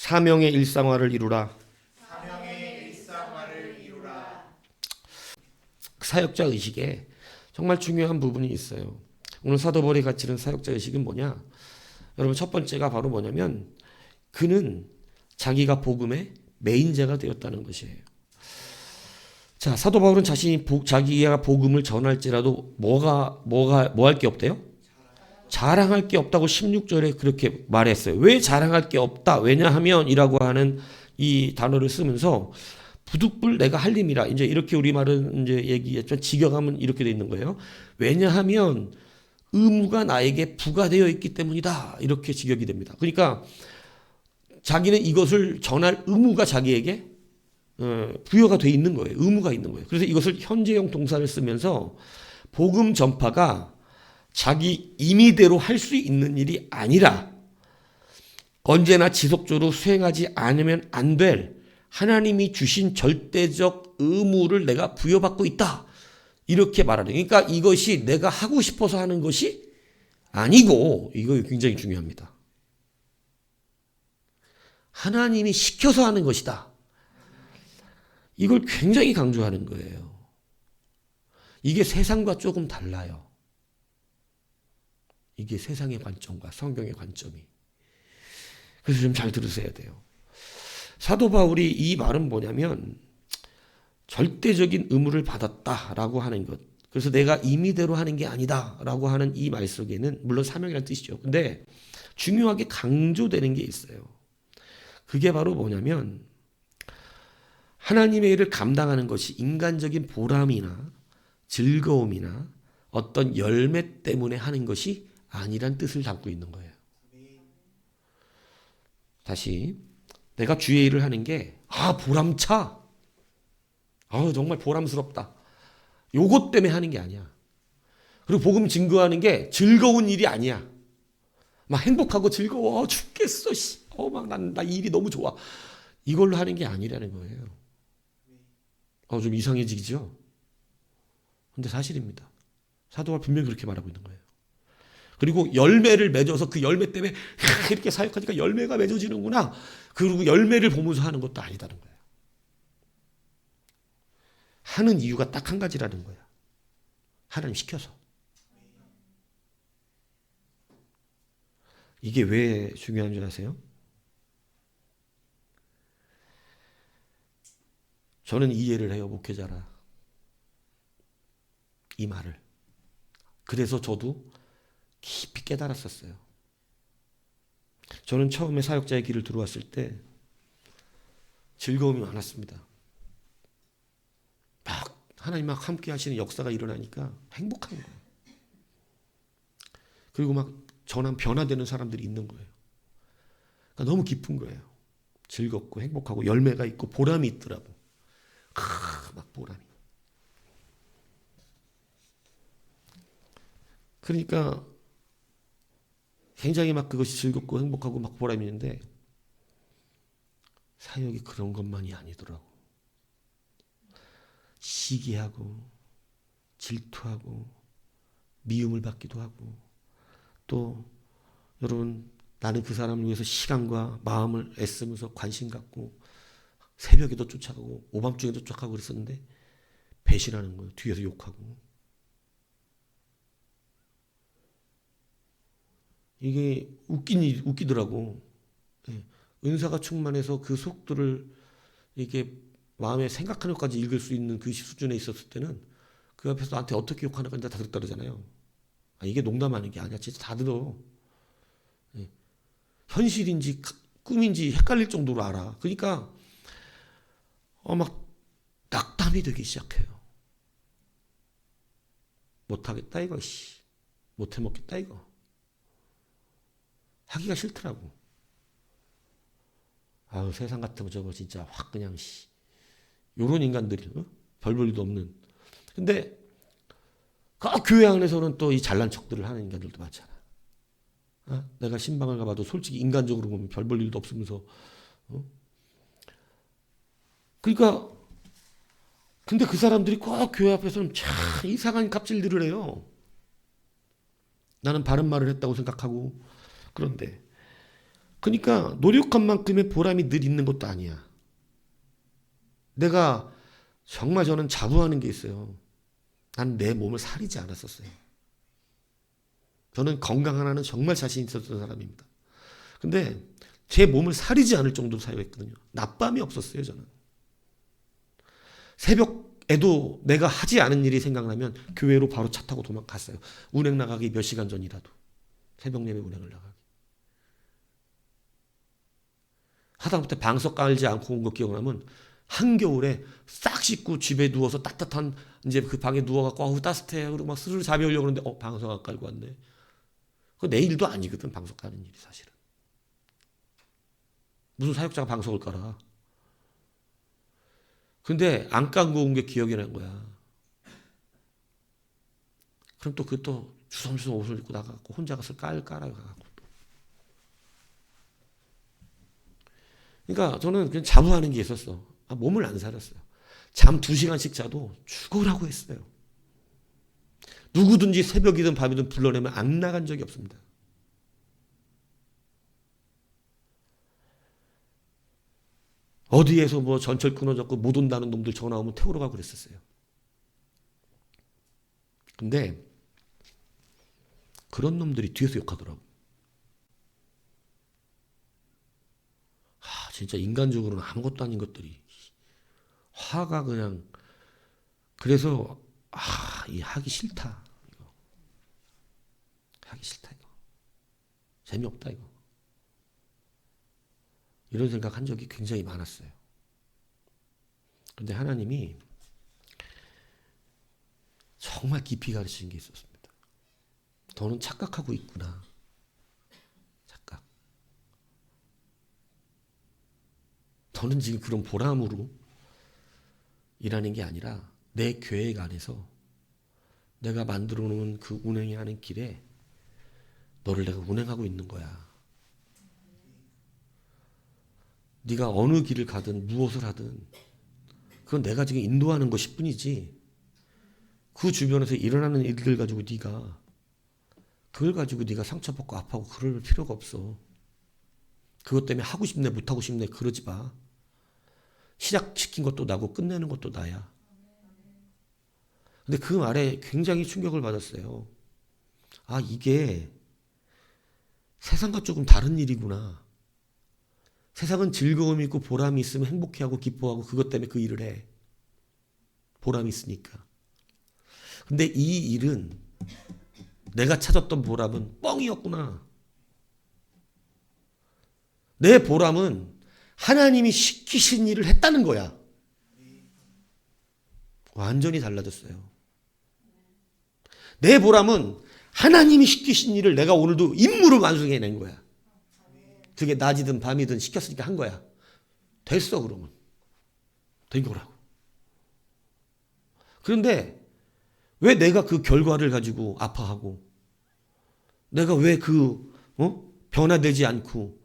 사명의 일상화를 이루라. 사명의 일상화를 이루라. 사역자 의식에 정말 중요한 부분이 있어요. 오늘 사도 바울이 가르치는 사역자 의식은 뭐냐? 여러분, 첫 번째가 바로 뭐냐면 그는 자기가 복음의 메인제가 되었다는 것이에요. 자, 사도 바울은 자기가 복음을 전할지라도 뭐 할 게 없대요? 자랑할 게 없다고 16절에 그렇게 말했어요. 왜 자랑할 게 없다? 왜냐하면 이라고 하는 이 단어를 쓰면서 부득불 내가 할 일이라, 이제 이렇게 우리말은 이제 얘기했죠. 직역하면 이렇게 돼 있는 거예요. 왜냐하면 의무가 나에게 부과되어 있기 때문이다. 이렇게 직역이 됩니다. 그러니까 자기는 이것을 전할 의무가 자기에게 부여가 돼 있는 거예요. 의무가 있는 거예요. 그래서 이것을 현재형 동사를 쓰면서 복음 전파가 자기 임의대로 할 수 있는 일이 아니라 언제나 지속적으로 수행하지 않으면 안 될 하나님이 주신 절대적 의무를 내가 부여받고 있다. 이렇게 말하는. 그러니까 이것이 내가 하고 싶어서 하는 것이 아니고, 이거 굉장히 중요합니다. 하나님이 시켜서 하는 것이다. 이걸 굉장히 강조하는 거예요. 이게 세상과 조금 달라요. 이게 세상의 관점과 성경의 관점이. 그래서 좀 잘 들으셔야 돼요. 사도 바울이 이 말은 뭐냐면 절대적인 의무를 받았다라고 하는 것. 그래서 내가 임의대로 하는 게 아니다라고 하는 이 말 속에는 물론 사명이라는 뜻이죠. 근데 중요하게 강조되는 게 있어요. 그게 바로 뭐냐면 하나님의 일을 감당하는 것이 인간적인 보람이나 즐거움이나 어떤 열매 때문에 하는 것이 아니란 뜻을 담고 있는 거예요. 다시, 내가 주의 일을 하는 게 보람차, 정말 보람스럽다, 요것 때문에 하는 게 아니야. 그리고 복음 증거하는 게 즐거운 일이 아니야. 막 행복하고 즐거워 죽겠어, 나 이 일이 너무 좋아, 이걸로 하는 게 아니라는 거예요. 좀 이상해지죠? 근데 사실입니다. 사도가 분명히 그렇게 말하고 있는 거예요. 그리고 열매를 맺어서 그 열매 때문에 이렇게 사역하니까 열매가 맺어지는구나, 그리고 열매를 보면서 하는 것도 아니다는 거예요. 하는 이유가 딱 한 가지라는 거야. 하나님 시켜서. 이게 왜 중요한 줄 아세요? 저는 이해를 해요, 목회자라. 이 말을. 그래서 저도 깊이 깨달았었어요. 저는 처음에 사역자의 길을 들어왔을 때 즐거움이 많았습니다. 하나님 함께 하시는 역사가 일어나니까 행복한 거예요. 그리고 저랑 변화되는 사람들이 있는 거예요. 그러니까 너무 기쁜 거예요. 즐겁고 행복하고 열매가 있고 보람이 있더라고. 보람이. 그러니까 굉장히 그것이 즐겁고 행복하고 보람이 있는데 사역이 그런 것만이 아니더라고. 시기하고 질투하고 미움을 받기도 하고, 또 여러분, 나는 그 사람을 위해서 시간과 마음을 애쓰면서 관심 갖고 새벽에도 쫓아가고 오밤중에도 쫓아가고 그랬었는데 배신하는 거예요. 뒤에서 욕하고. 이게 웃기더라고. 은사가 충만해서 그 속도를 이게 마음에 생각하는 것까지 읽을 수 있는 그 수준에 있었을 때는 그 앞에서 나한테 어떻게 욕하는 건지 다 들었다 그러잖아요. 이게 농담하는 게 아니야. 진짜 다 들어. 현실인지 꿈인지 헷갈릴 정도로 알아. 그러니까 낙담이 되기 시작해요. 못하겠다 이거. 못해먹겠다 이거. 하기가 싫더라고. 세상 같으면 저거 진짜 확 그냥 요런 인간들이 별 볼 일도 없는. 근데 그 교회 안에서는 또 이 잘난 척들을 하는 인간들도 많잖아. 내가 신방을 가봐도 솔직히 인간적으로 보면 별 볼 일도 없으면서. 그러니까 근데 그 사람들이 꼭 교회 앞에서는 참 이상한 갑질들을 해요. 나는 바른 말을 했다고 생각하고. 그런데 그러니까 노력한 만큼의 보람이 늘 있는 것도 아니야. 내가 정말 저는 자부하는 게 있어요. 난 내 몸을 사리지 않았었어요. 저는 건강 하나는 정말 자신 있었던 사람입니다. 근데 제 몸을 사리지 않을 정도로 사용했거든요. 낮밤이 없었어요, 저는. 새벽에도 내가 하지 않은 일이 생각나면 교회로 바로 차 타고 도망갔어요. 운행 나가기 몇 시간 전이라도. 새벽 예배 운행을 나가기. 하다못해 방석 깔지 않고 온 거 기억나면 한겨울에 싹 씻고 집에 누워서 따뜻한 이제 그 방에 누워갖고 어우 따뜻해 그러고 막 스르르 잠이 오려고 그러는데 방석 안 깔고 왔네. 그거 내 일도 아니거든 방석 까는 일이 사실은. 무슨 사역자가 방석을 깔아. 근데 안 깐 거 온 게 기억이 난 거야. 그럼 또 그것도 주섬주섬 옷을 입고 나가고 혼자 가서 깔아가고. 그러니까 저는 그냥 자부하는 게 있었어. 몸을 안 사렸어요. 잠 2시간씩 자도 죽으라고 했어요. 누구든지 새벽이든 밤이든 불러내면 안 나간 적이 없습니다. 어디에서 뭐 전철 끊어졌고 못 온다는 놈들 전화 오면 태우러 가고 그랬었어요. 근데 그런 놈들이 뒤에서 욕하더라고. 진짜 인간적으로는 아무것도 아닌 것들이 화가 그냥. 그래서 이 하기 싫다. 이거. 하기 싫다 이거. 재미없다 이거. 이런 생각한 적이 굉장히 많았어요. 근데 하나님이 정말 깊이 가르치는 게 있었습니다. 너는 착각하고 있구나. 착각. 너는 지금 그런 보람으로 일하는 게 아니라 내 계획 안에서 내가 만들어 놓은 그 운행하는 길에 너를 내가 운행하고 있는 거야. 네가 어느 길을 가든 무엇을 하든 그건 내가 지금 인도하는 것일 뿐이지 그 주변에서 일어나는 일들 가지고 그걸 가지고 네가 상처받고 아파하고 그럴 필요가 없어. 그것 때문에 하고 싶네 못하고 싶네 그러지 마. 시작시킨 것도 나고 끝내는 것도 나야. 근데 그 말에 굉장히 충격을 받았어요. 이게 세상과 조금 다른 일이구나. 세상은 즐거움이 있고 보람이 있으면 행복해하고 기뻐하고 그것 때문에 그 일을 해. 보람이 있으니까. 근데 이 일은 내가 찾았던 보람은 뻥이었구나. 내 보람은 하나님이 시키신 일을 했다는 거야. 완전히 달라졌어요. 내 보람은 하나님이 시키신 일을 내가 오늘도 임무로 완수해낸 거야. 그게 낮이든 밤이든 시켰으니까 한 거야. 됐어 그러면. 된 거라고. 그런데 왜 내가 그 결과를 가지고 아파하고 내가 왜 변화되지 않고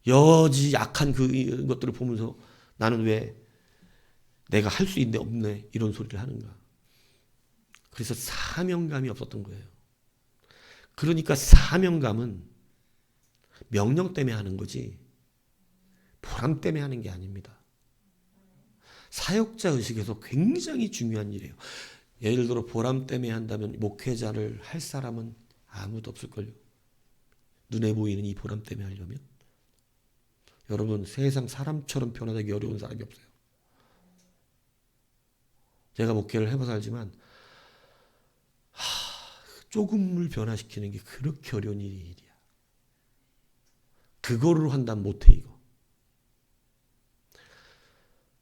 여지 약한 그 것들을 보면서 나는 왜 내가 할 수 있네 없네 이런 소리를 하는가. 그래서 사명감이 없었던 거예요. 그러니까 사명감은 명령 때문에 하는 거지 보람 때문에 하는 게 아닙니다. 사역자 의식에서 굉장히 중요한 일이에요. 예를 들어 보람 때문에 한다면 목회자를 할 사람은 아무도 없을걸요. 눈에 보이는 이 보람 때문에 하려면. 여러분 세상 사람처럼 변화되기 어려운 사람이 없어요. 제가 목회를 해봐서 알지만 조금을 변화시키는 게 그렇게 어려운 일이야. 그거를 한다면 못해 이거.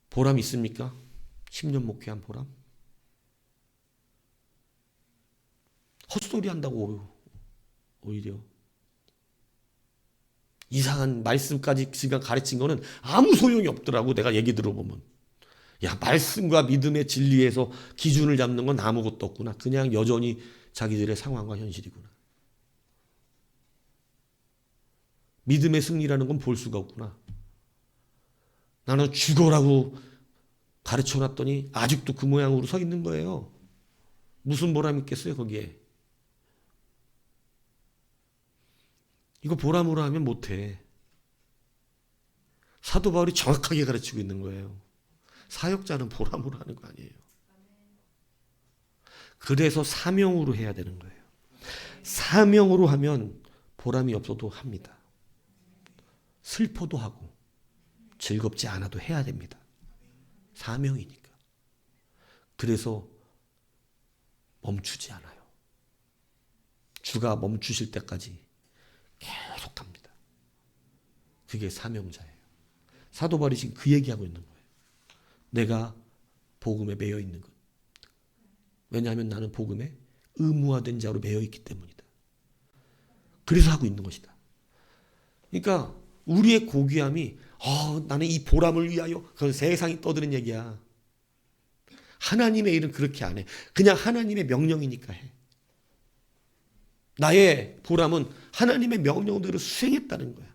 보람 있습니까? 10년 목회한 보람? 헛소리 한다고 오히려. 이상한 말씀까지 지금 가르친 거는 아무 소용이 없더라고. 내가 얘기 들어보면. 야, 말씀과 믿음의 진리에서 기준을 잡는 건 아무것도 없구나. 그냥 여전히 자기들의 상황과 현실이구나. 믿음의 승리라는 건 볼 수가 없구나. 나는 죽어라고 가르쳐놨더니 아직도 그 모양으로 서 있는 거예요. 무슨 보람 있겠어요 거기에. 이거 보람으로 하면 못해. 사도 바울이 정확하게 가르치고 있는 거예요. 사역자는 보람으로 하는 거 아니에요. 그래서 사명으로 해야 되는 거예요. 사명으로 하면 보람이 없어도 합니다. 슬퍼도 하고 즐겁지 않아도 해야 됩니다. 사명이니까. 그래서 멈추지 않아요. 주가 멈추실 때까지 계속 합니다. 그게 사명자예요. 사도 바울이 지금 그 얘기하고 있는 거예요. 내가 복음에 매여 있는 것. 왜냐하면 나는 복음에 의무화된 자로 매여 있기 때문이다. 그래서 하고 있는 것이다. 그러니까 우리의 고귀함이 나는 이 보람을 위하여, 그건 세상이 떠드는 얘기야. 하나님의 일은 그렇게 안 해. 그냥 하나님의 명령이니까 해. 나의 보람은 하나님의 명령대로 수행했다는 거야.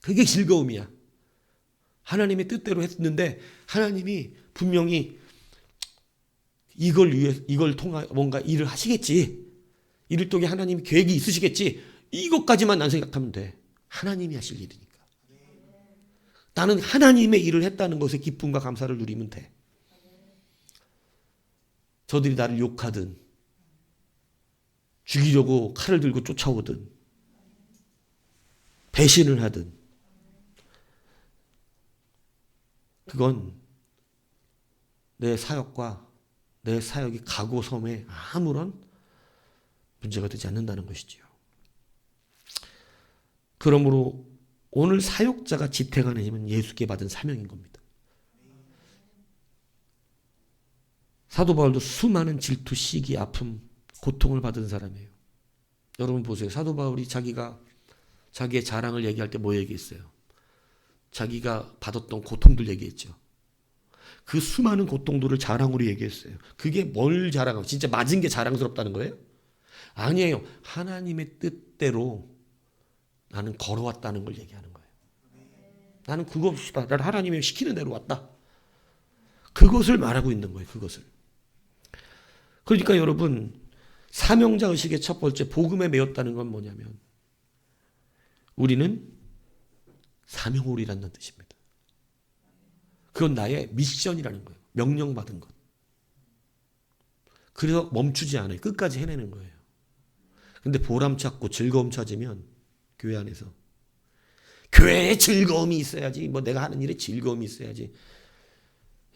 그게 즐거움이야. 하나님의 뜻대로 했는데 하나님이 분명히 이걸 통해 뭔가 일을 하시겠지. 이를 통해 하나님이 계획이 있으시겠지. 이것까지만 난 생각하면 돼. 하나님이 하실 일이니까. 나는 하나님의 일을 했다는 것에 기쁨과 감사를 누리면 돼. 저들이 나를 욕하든 죽이려고 칼을 들고 쫓아오든 배신을 하든 그건 내 사역과 내 사역이 가고 섬에 아무런 문제가 되지 않는다는 것이지요. 그러므로 오늘 사역자가 지탱하는 힘은 예수께 받은 사명인 겁니다. 사도 바울도 수많은 질투, 시기, 아픔, 고통을 받은 사람이에요. 여러분 보세요. 사도 바울이 자기의 자랑을 얘기할 때 뭐 얘기했어요? 자기가 받았던 고통들 얘기했죠. 그 수많은 고통들을 자랑으로 얘기했어요. 그게 뭘 자랑하고 진짜 맞은 게 자랑스럽다는 거예요? 아니에요. 하나님의 뜻대로 나는 걸어왔다는 걸 얘기하는 거예요. 나는 그거 없이 나는 하나님이 시키는 대로 왔다. 그것을 말하고 있는 거예요. 그것을. 그러니까 여러분 사명자 의식의 첫 번째 복음에 매였다는 건 뭐냐면 우리는 사명으로 일한다는 뜻입니다. 그건 나의 미션이라는 거예요. 명령받은 것. 그래서 멈추지 않아요. 끝까지 해내는 거예요. 근데 보람 찾고 즐거움 찾으면 교회 안에서 교회에 즐거움이 있어야지. 내가 하는 일에 즐거움이 있어야지.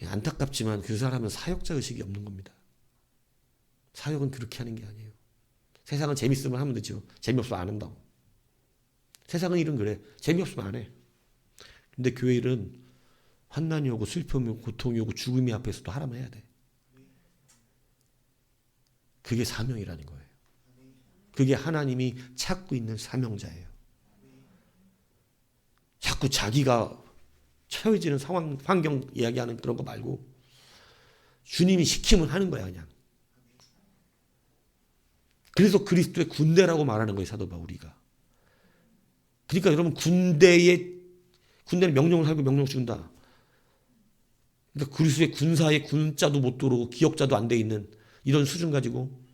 안타깝지만 그 사람은 사역자 의식이 없는 겁니다. 사역은 그렇게 하는 게 아니에요. 세상은 재밌으면 하면 되죠. 재미없으면 안 한다고. 세상은 일은 그래. 재미없으면 안 해. 근데 교회 일은 환난이 오고 슬픔이 오고 고통이 오고 죽음이 앞에서도 하라면 해야 돼. 그게 사명이라는 거예요. 그게 하나님이 찾고 있는 사명자예요. 자꾸 자기가 처해지는 상황, 환경 이야기하는 그런 거 말고 주님이 시키면 하는 거야 그냥. 그래서 그리스도의 군대라고 말하는 거예요. 사도 바울이가. 그러니까 여러분 군대는 명령을 하고 명령을 준다. 그러니까 그리스도의 군사에 군자도 못 들어오고 기억자도 안 돼 있는 이런 수준 가지고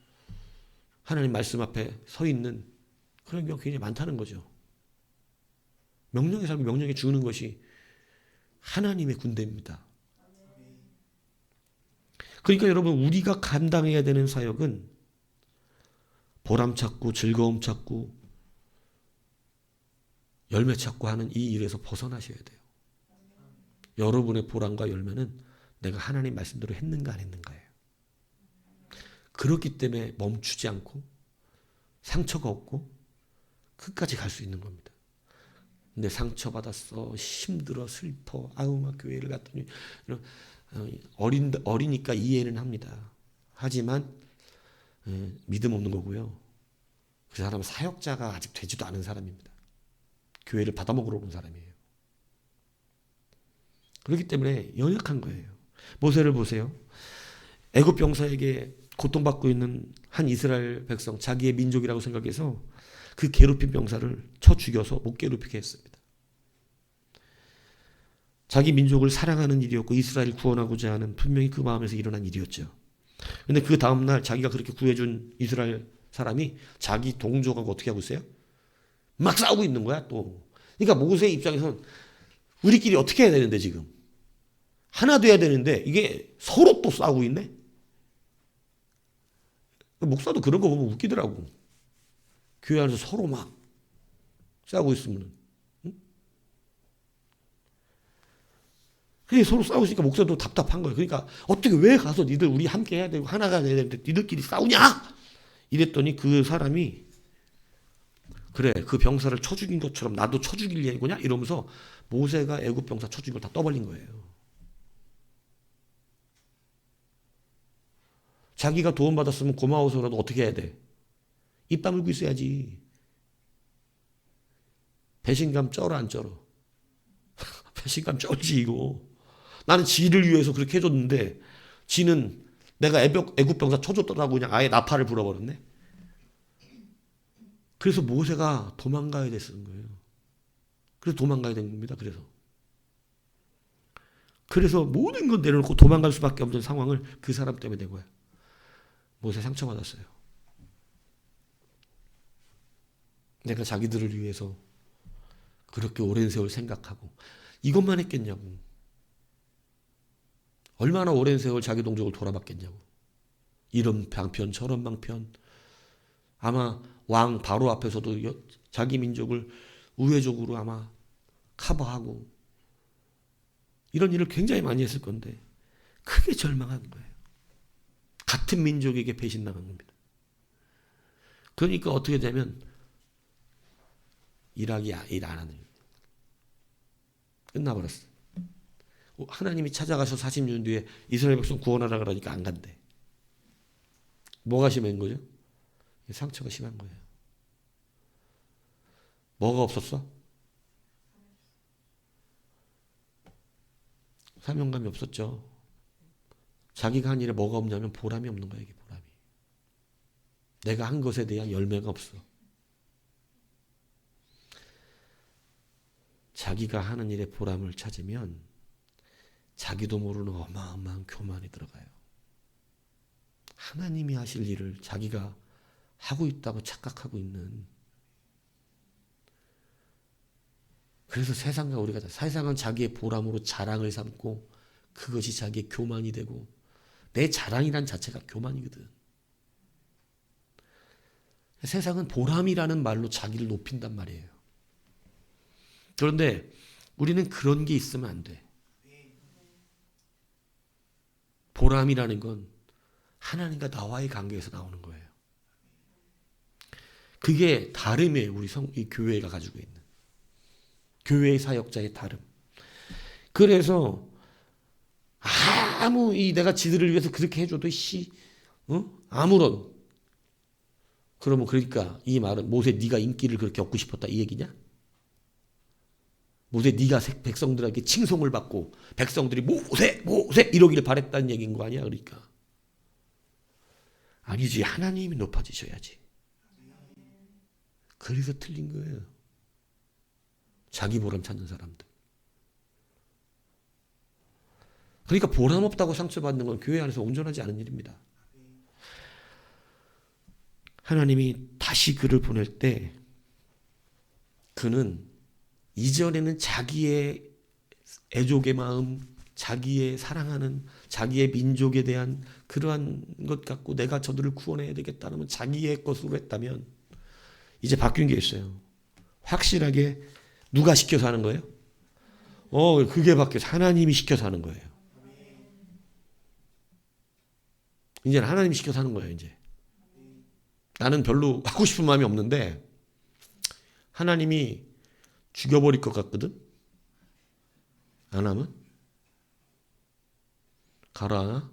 하나님 말씀 앞에 서 있는 그런 경우가 굉장히 많다는 거죠. 명령에 살고 명령에 주는 것이 하나님의 군대입니다. 그러니까 여러분 우리가 감당해야 되는 사역은 보람 찾고 즐거움 찾고 열매 찾고 하는 이 일에서 벗어나셔야 돼요. 여러분의 보람과 열매는 내가 하나님 말씀대로 했는가 안 했는가예요. 그렇기 때문에 멈추지 않고 상처가 없고 끝까지 갈 수 있는 겁니다. 근데 상처받았어, 힘들어, 슬퍼, 막 교회를 갔더니 어리니까 이해는 합니다. 하지만 믿음 없는 거고요. 그 사람은 사역자가 아직 되지도 않은 사람입니다. 교회를 받아먹으러 온 사람이에요. 그렇기 때문에 연약한 거예요. 모세를 보세요. 애굽 병사에게 고통받고 있는 한 이스라엘 백성, 자기의 민족이라고 생각해서 그 괴롭힌 병사를 쳐 죽여서 못 괴롭히게 했습니다. 자기 민족을 사랑하는 일이었고 이스라엘을 구원하고자 하는 분명히 그 마음에서 일어난 일이었죠. 그런데 그 다음날 자기가 그렇게 구해준 이스라엘 사람이 자기 동족하고 어떻게 하고 있어요? 막 싸우고 있는 거야 또. 그러니까 모세의 입장에서는 우리끼리 어떻게 해야 되는데 지금 하나 돼야 되는데 이게 서로 또 싸우고 있네. 목사도 그런 거 보면 웃기더라고. 교회 안에서 서로 막 싸우고 있으면. 그게 서로 싸우시니까 목사도 답답한 거예요. 그러니까 어떻게 왜 가서 니들 우리 함께 해야 되고 하나가 돼야 되는데 니들끼리 싸우냐? 이랬더니 그 사람이 그래 그 병사를 쳐 죽인 것처럼 나도 쳐 죽일 예고냐? 이러면서 모세가 애굽 병사 쳐 죽인 걸 다 떠벌린 거예요. 자기가 도움받았으면 고마워서라도 어떻게 해야 돼? 입 다물고 있어야지. 배신감 쩔어 안 쩔어? 배신감 쩔지 이거. 나는 지를 위해서 그렇게 해줬는데 지는 내가 애굽 병사 쳐줬더라고 그냥 아예 나팔을 불어버렸네. 그래서 모세가 도망가야 됐는 거예요. 그래서 도망가야 된 겁니다. 그래서 모든 건 내려놓고 도망갈 수밖에 없는 상황을 그 사람 때문에 된 거예요. 모세 상처받았어요. 내가 자기들을 위해서 그렇게 오랜 세월 생각하고 이것만 했겠냐고. 얼마나 오랜 세월 자기 동족을 돌아봤겠냐고. 이런 방편 저런 방편. 아마 왕 바로 앞에서도 자기 민족을 우회적으로 아마 커버하고 이런 일을 굉장히 많이 했을 건데 크게 절망한 거예요. 같은 민족에게 배신당한 겁니다. 그러니까 어떻게 되면 일 안 하는 겁니다. 끝나버렸어요. 하나님이 찾아가서 40년 뒤에 이스라엘 백성 구원하라 그러니까 안 간대. 뭐가 심한 거죠? 상처가 심한 거예요. 뭐가 없었어? 사명감이 없었죠. 자기가 한 일에 뭐가 없냐면 보람이 없는 거예요. 이게 보람이. 내가 한 것에 대한 열매가 없어. 자기가 하는 일에 보람을 찾으면 자기도 모르는 어마어마한 교만이 들어가요. 하나님이 하실 일을 자기가 하고 있다고 착각하고 있는. 그래서 세상은 자기의 보람으로 자랑을 삼고 그것이 자기의 교만이 되고 내 자랑이란 자체가 교만이거든. 세상은 보람이라는 말로 자기를 높인단 말이에요. 그런데 우리는 그런 게 있으면 안 돼. 보람이라는 건 하나님과 나와의 관계에서 나오는 거예요. 그게 다름이에요. 이 교회가 가지고 있는. 교회의 사역자의 다름. 그래서 내가 지들을 위해서 그렇게 해줘도 아무런. 그러면 그러니까 이 말은 모세 네가 인기를 그렇게 얻고 싶었다 이 얘기냐? 모세 네가 백성들에게 칭송을 받고 백성들이 모세 이러기를 바랬다는 얘기인 거 아니야? 그러니까 아니지. 하나님이 높아지셔야지. 그래서 틀린 거예요. 자기 보람 찾는 사람들. 그러니까 보람 없다고 상처받는 건 교회 안에서 온전하지 않은 일입니다. 하나님이 다시 그를 보낼 때 그는 이전에는 자기의 애족의 마음, 자기의 사랑하는 자기의 민족에 대한 그러한 것 갖고 내가 저들을 구원해야 되겠다는 자기의 것으로 했다면 이제 바뀐 게 있어요. 확실하게 누가 시켜서 하는 거예요? 그게 바뀌어서 하나님이 시켜서 하는 거예요. 이제는 하나님이 시켜서 하는 거예요. 이제 나는 별로 하고 싶은 마음이 없는데 하나님이 죽여버릴 것 같거든? 안 하면? 가라.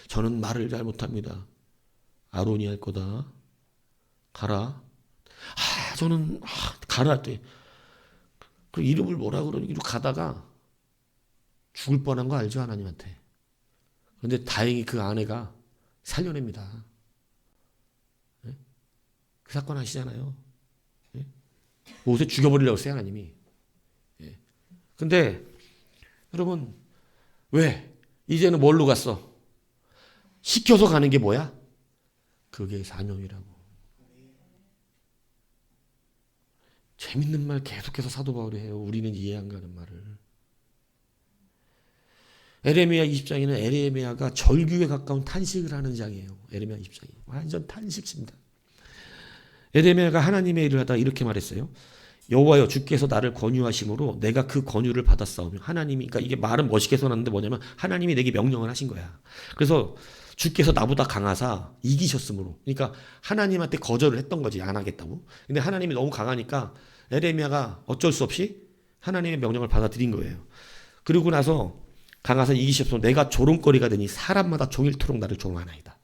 저는 말을 잘 못합니다. 아론이 할 거다. 가라. 저는 가라 했더니 그 이름을 뭐라 그러기로 가다가 죽을 뻔한 거 알죠? 하나님한테. 그런데 다행히 그 아내가 살려냅니다. 네? 그 사건 아시잖아요. 네? 모세 죽여버리려고 했어요, 하나님이. 네. 근데 여러분 왜? 이제는 뭘로 갔어? 시켜서 가는 게 뭐야? 그게 사명이라고. 재밌는 말 계속해서 사도 바울이 해요. 우리는 이해 안 가는 말을. 에레미야 20장에는 에레미야가 절규에 가까운 탄식을 하는 장이에요. 에레미야 20장이 완전 탄식입니다. 에레미야가 하나님의 일을 하다가 이렇게 말했어요. 여호와여 주께서 나를 권유하심으로 내가 그 권유를 받았사오며 하나님이 그러니까 이게 말은 멋있게 써놨는데 뭐냐면 하나님이 내게 명령을 하신 거야. 그래서 주께서 나보다 강하사 이기셨으므로 그러니까 하나님한테 거절을 했던 거지 안 하겠다고. 근데 하나님이 너무 강하니까 에레미야가 어쩔 수 없이 하나님의 명령을 받아들인 거예요. 그리고 나서 강하사 이기셨으므로 내가 조롱거리가 되니 사람마다 종일토록 나를 조롱하나이다.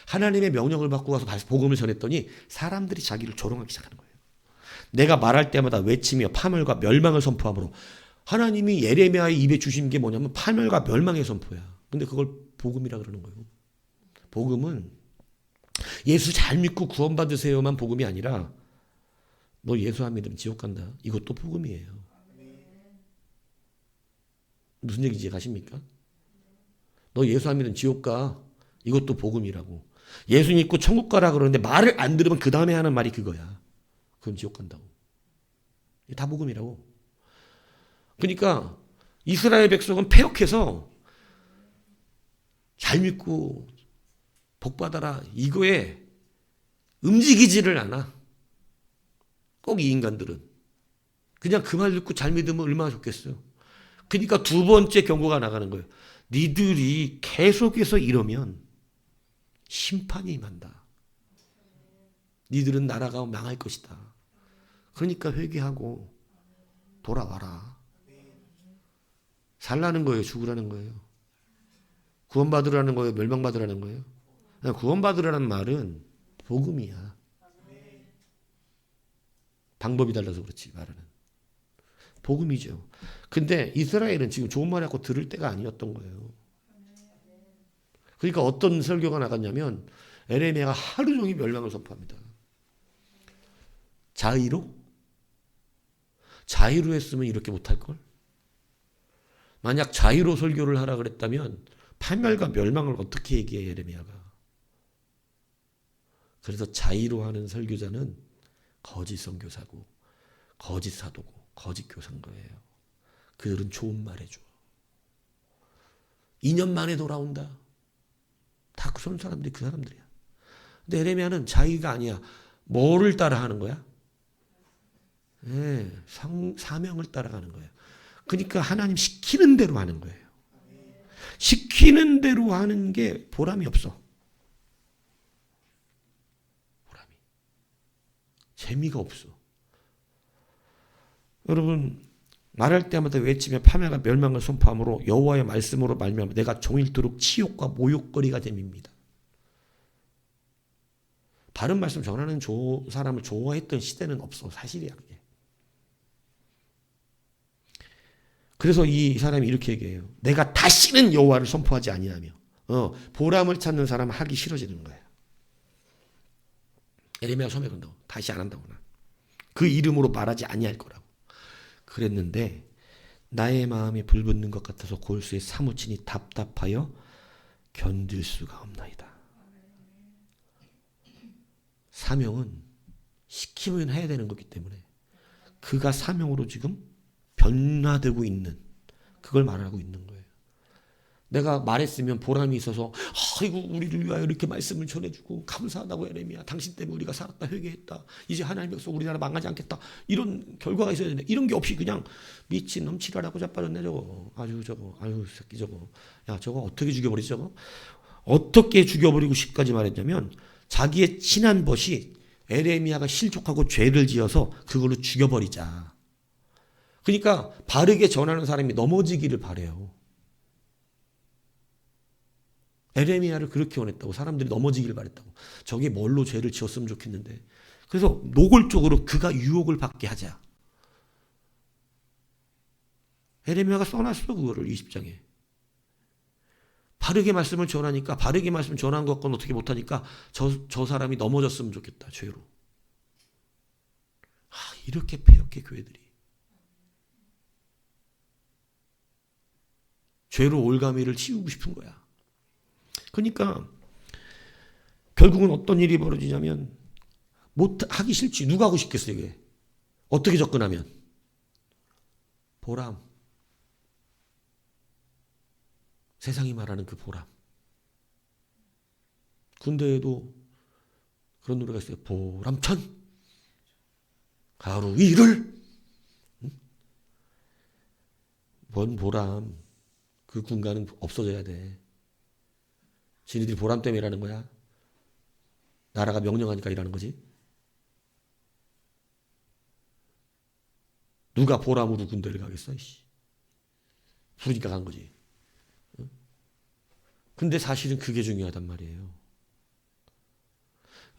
하나님의 명령을 받고 가서 복음을 전했더니 사람들이 자기를 조롱하기 시작하는 거예요. 내가 말할 때마다 외치며 파멸과 멸망을 선포하므로 하나님이 예레미야의 입에 주신 게 뭐냐면 파멸과 멸망의 선포야. 근데 그걸 복음이라 그러는 거예요. 복음은 예수 잘 믿고 구원받으세요만 복음이 아니라 너 예수 안 믿으면 지옥 간다. 이것도 복음이에요. 무슨 얘기인지 가십니까? 너 예수 안 믿으면 지옥 가. 이것도 복음이라고. 예수 믿고 천국 가라 그러는데 말을 안 들으면 그 다음에 하는 말이 그거야. 그럼 지옥 간다고. 이게 다 복음이라고. 그러니까 이스라엘 백성은 패역해서 잘 믿고 복 받아라 이거에 움직이지를 않아. 꼭 이 인간들은. 그냥 그 말 듣고 잘 믿으면 얼마나 좋겠어요. 그러니까 두 번째 경고가 나가는 거예요. 니들이 계속해서 이러면 심판이 임한다. 니들은 나라가 망할 것이다. 그러니까 회개하고 돌아와라. 살라는 거예요? 죽으라는 거예요? 구원받으라는 거예요? 멸망받으라는 거예요? 구원받으라는 말은 복음이야. 방법이 달라서 그렇지 말하는. 복음이죠. 근데 이스라엘은 지금 좋은 말 하고 들을 때가 아니었던 거예요. 그러니까 어떤 설교가 나갔냐면 에레미야가 하루 종일 멸망을 선포합니다. 자의로? 자의로 했으면 이렇게 못할걸? 만약 자의로 설교를 하라 그랬다면 파멸과 멸망을 어떻게 얘기해 에레미야가. 그래서 자의로 하는 설교자는 거짓 선교사고 거짓 사도고 거짓 교사인 거예요. 그들은 좋은 말 해줘. 2년 만에 돌아온다. 다 그런 사람들이 그 사람들이야. 근데 에레미야는 자의가 아니야. 뭐를 따라하는 거야? 네, 사명을 따라가는 거예요. 그러니까 하나님 시키는 대로 하는 거예요. 시키는 대로 하는 게 보람이 없어. 보람이. 재미가 없어. 여러분 말할 때마다 외치며 파멸과 멸망을 선포함으로 여호와의 말씀으로 말미암아 내가 종일토록 치욕과 모욕거리가 됨입니다. 바른 말씀 전하는 사람을 좋아했던 시대는 없어. 사실이야 그게. 그래서 이 사람이 이렇게 얘기해요. 내가 다시는 여호와를 선포하지 아니하며 보람을 찾는 사람은 하기 싫어지는 거예요. 에레미야가 처음에 그런다고. 다시 안 한다고. 그 이름으로 말하지 아니할 거라고. 그랬는데 나의 마음이 불붙는 것 같아서 골수에 사무치니 답답하여 견딜 수가 없나이다. 사명은 시키면 해야 되는 거기 때문에 그가 사명으로 지금 변화되고 있는 그걸 말하고 있는 거예요. 내가 말했으면 보람이 있어서 아이고 우리를 위하여 이렇게 말씀을 전해주고 감사하다고 에레미야 당신 때문에 우리가 살았다 회개했다 이제 하나님 백성 우리나라 망하지 않겠다 이런 결과가 있어야 되는데 이런 게 없이 그냥 미친 놈 지랄하고 자빠졌네 저거 아유 새끼 저거 야 저거 어떻게 죽여버리지 저거 어떻게 죽여버리고 싶까지 말했냐면 자기의 친한 벗이 에레미야가 실족하고 죄를 지어서 그걸로 죽여버리자. 그러니까 바르게 전하는 사람이 넘어지기를 바래요. 에레미야를 그렇게 원했다고. 사람들이 넘어지기를 바랬다고. 저게 뭘로 죄를 지었으면 좋겠는데. 그래서 노골적으로 그가 유혹을 받게 하자. 에레미야가 써놨어 그거를 20장에. 바르게 말씀을 전하니까 바르게 말씀 전한 것과는 어떻게 못하니까 저 사람이 넘어졌으면 좋겠다. 죄로. 이렇게 패역해 교회들이. 죄로 올가미를 치우고 싶은 거야. 그러니까 결국은 어떤 일이 벌어지냐면 하기 싫지. 누가 하고 싶겠어요 이게. 어떻게 접근하면. 보람. 세상이 말하는 그 보람. 군대에도 그런 노래가 있어요. 보람천 하루 일을. 뭔 보람. 그 군가는 없어져야 돼. 지네들이 보람 때문에 일하는 거야. 나라가 명령하니까 일하는 거지. 누가 보람으로 군대를 가겠어? 부르니까 간 거지. 근데 사실은 그게 중요하단 말이에요.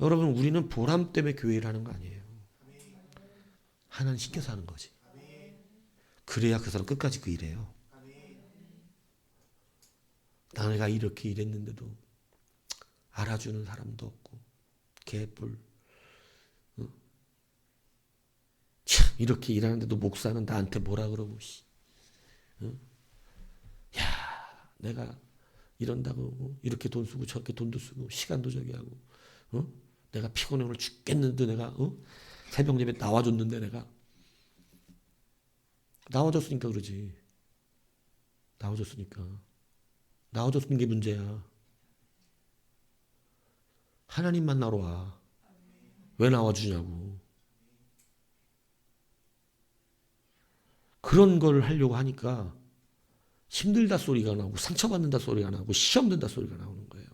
여러분, 우리는 보람 때문에 교회를 하는 거 아니에요. 하나님 시켜서 하는 거지. 그래야 그 사람 끝까지 그 일해요. 내가 이렇게 일했는데도 알아주는 사람도 없고 개뿔. 참 이렇게 일하는데도 목사는 나한테 뭐라 그러고 야 내가 이런다고 이렇게 돈 쓰고 저렇게 돈도 쓰고 시간도 저기 하고 내가 피곤해 오늘 죽겠는데 내가 새벽 예배 나와줬는데 내가 나와줬으니까 그러지. 나와줬으니까 게 문제야. 하나님 만나러 와. 왜 나와주냐고. 그런 걸 하려고 하니까 힘들다 소리가 나오고 상처받는다 소리가 나오고 시험 든다 소리가 나오는 거예요.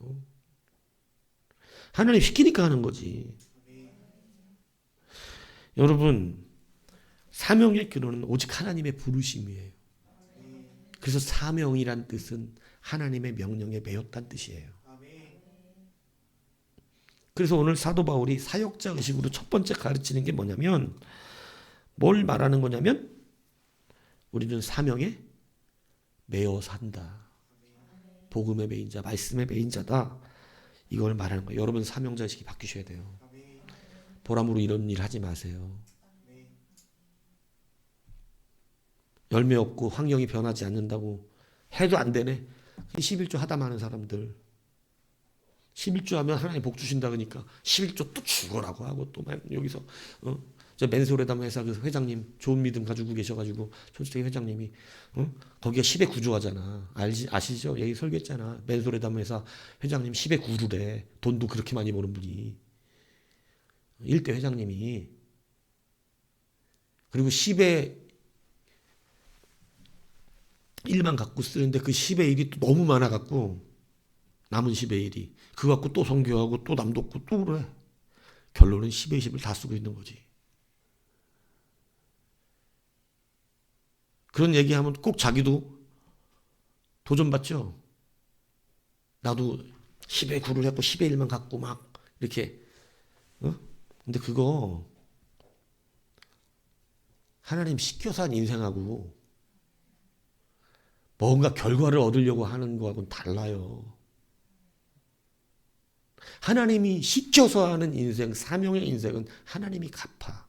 하나님 시키니까 하는 거지. 여러분, 사명의 기로는 오직 하나님의 부르심이에요. 그래서 사명이란 뜻은 하나님의 명령에 매였다는 뜻이에요. 그래서 오늘 사도 바울이 사역자 의식으로 첫 번째 가르치는 게 뭐냐면, 뭘 말하는 거냐면 우리는 사명에 매어 산다. 복음의 매인 자, 말씀의 매인 자다. 이걸 말하는 거예요. 여러분 사명자 의식이 바뀌셔야 돼요. 보람으로 이런 일 하지 마세요. 열매 없고 환경이 변하지 않는다고 해도 안 되네. 11조 하다 많은 사람들. 11조 하면 하나님 복 주신다 그러니까 11조 또 죽어라고 하고 또 여기서 저 맨소레담 회사 그 회장님 좋은 믿음 가지고 계셔가지고 초대교회 회장님이 거기가 10의 9조 하잖아. 아시죠? 얘기 설교했잖아. 맨소레담 회사 회장님 10의 9래. 돈도 그렇게 많이 버는 분이. 1대 회장님이. 그리고 10의 1만 갖고 쓰는데 그 10의 1이 또 너무 많아갖고 남은 10의 1이 그거 갖고 또 선교하고 또 남도 없고 또 그래. 결론은 10의 20을 다 쓰고 있는 거지. 그런 얘기하면 꼭 자기도 도전받죠. 나도 10의 9를 했고 10의 1만 갖고 막 이렇게. 근데 그거 하나님 시켜서 한 인생하고 뭔가 결과를 얻으려고 하는 거하고는 달라요. 하나님이 시켜서 하는 인생, 사명의 인생은 하나님이 갚아.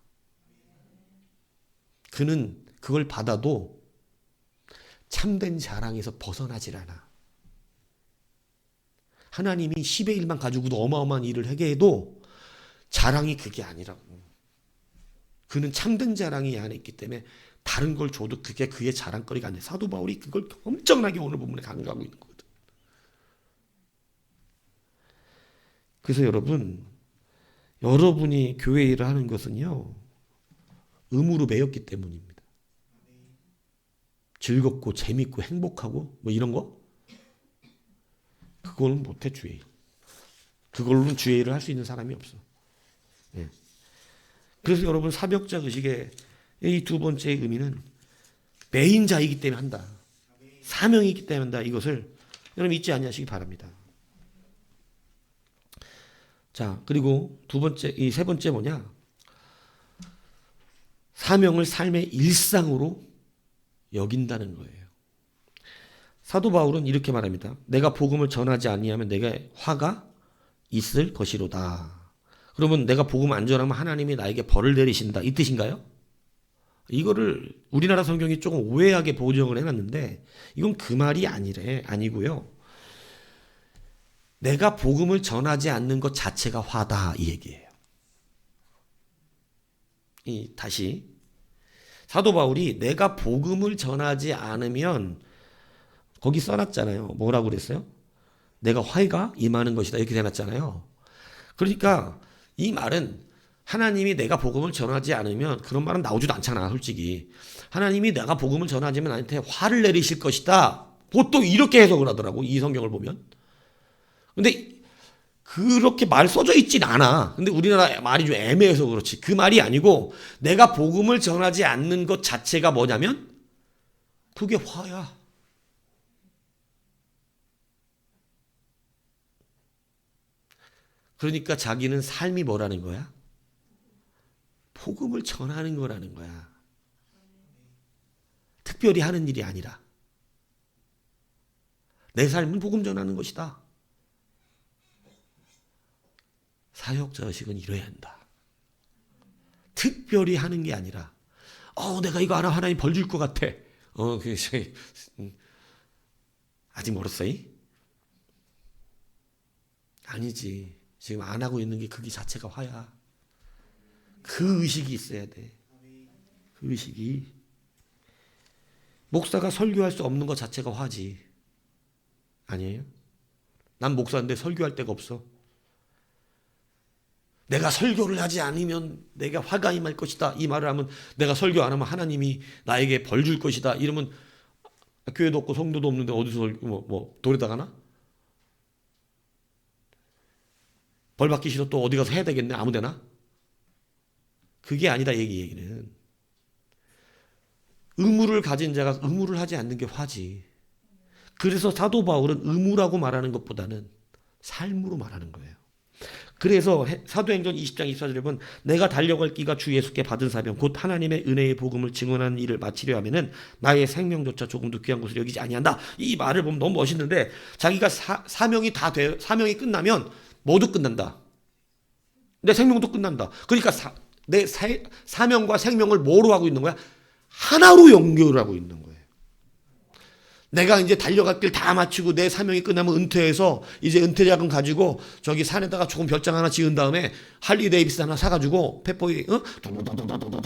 그는 그걸 받아도 참된 자랑에서 벗어나질 않아. 하나님이 10의 1만 가지고도 어마어마한 일을 하게 해도 자랑이 그게 아니라고. 그는 참된 자랑이 안에 있기 때문에 다른 걸 줘도 그게 그의 자랑거리가 아니야. 사도 바울이 그걸 엄청나게 오늘 본문에 강조하고 있는 거거든. 그래서 여러분이 교회 일을 하는 것은요, 의무로 매였기 때문입니다. 즐겁고 재밌고 행복하고 뭐 이런 거? 그거는 못해 주의. 그걸로는 주의 일을 할 수 있는 사람이 없어. 예. 그래서 여러분 사역자 의식의 이 두 번째 의미는 매인자이기 때문에 한다. 사명이기 때문에 한다. 이것을 여러분 잊지 아니하시기 바랍니다. 자, 그리고 이 세 번째 뭐냐? 사명을 삶의 일상으로 여긴다는 거예요. 사도 바울은 이렇게 말합니다. 내가 복음을 전하지 아니하면 내게 화가 있을 것이로다. 그러면 내가 복음 안 전하면 하나님이 나에게 벌을 내리신다. 이 뜻인가요? 이거를 우리나라 성경이 조금 오해하게 보정을 해놨는데 이건 그 말이 아니고요. 내가 복음을 전하지 않는 것 자체가 화다 이 얘기예요. 다시 사도 바울이 내가 복음을 전하지 않으면 거기 써놨잖아요. 뭐라고 그랬어요? 내가 화해가 임하는 것이다. 이렇게 해놨잖아요. 그러니까 이 말은 하나님이 내가 복음을 전하지 않으면 그런 말은 나오지도 않잖아, 솔직히. 하나님이 내가 복음을 전하지 않으면 나한테 화를 내리실 것이다. 보통 이렇게 해석을 하더라고, 이 성경을 보면. 근데 그렇게 말 써져 있진 않아. 근데 우리나라 말이 좀 애매해서 그렇지. 그 말이 아니고 내가 복음을 전하지 않는 것 자체가 뭐냐면 그게 화야. 그러니까 자기는 삶이 뭐라는 거야? 복음을 전하는 거라는 거야. 특별히 하는 일이 아니라. 내 삶은 복음 전하는 것이다. 사역자 의식은 이래야 한다. 특별히 하는 게 아니라 내가 이거 하나 하나님 벌 줄 것 같아. 아직 멀었어. 아니지. 지금 안 하고 있는 게 그게 자체가 화야. 그 의식이 있어야 돼. 그 의식이. 목사가 설교할 수 없는 것 자체가 화지. 아니에요? 난 목사인데 설교할 데가 없어. 내가 설교를 하지 않으면 내가 화가 임할 것이다. 이 말을 하면 내가 설교 안 하면 하나님이 나에게 벌 줄 것이다. 이러면 교회도 없고 성도도 없는데 어디서 돌에다 가나? 벌 받기 싫어 또 어디 가서 해야 되겠네. 아무 데나? 그게 아니다. 얘기는. 의무를 가진 자가 의무를 하지 않는 게 화지. 그래서 사도 바울은 의무라고 말하는 것보다는 삶으로 말하는 거예요. 그래서 사도행전 20장 24절에 보면 내가 달려갈 기가 주 예수께 받은 사명 곧 하나님의 은혜의 복음을 증언하는 일을 마치려 하면은 나의 생명조차 조금도 귀한 것을 여기지 아니한다. 이 말을 보면 너무 멋있는데 자기가 사명이 다 돼 사명이 끝나면 모두 끝난다. 내 생명도 끝난다. 그러니까 내 사명과 생명을 뭐로 하고 있는 거야? 하나로 연결하고 있는 거예요. 내가 이제 달려갈 길 다 마치고 내 사명이 끝나면 은퇴해서 이제 은퇴 자금 가지고 저기 산에다가 조금 별장 하나 지은 다음에 할리 데이비스 하나 사가지고 펫보이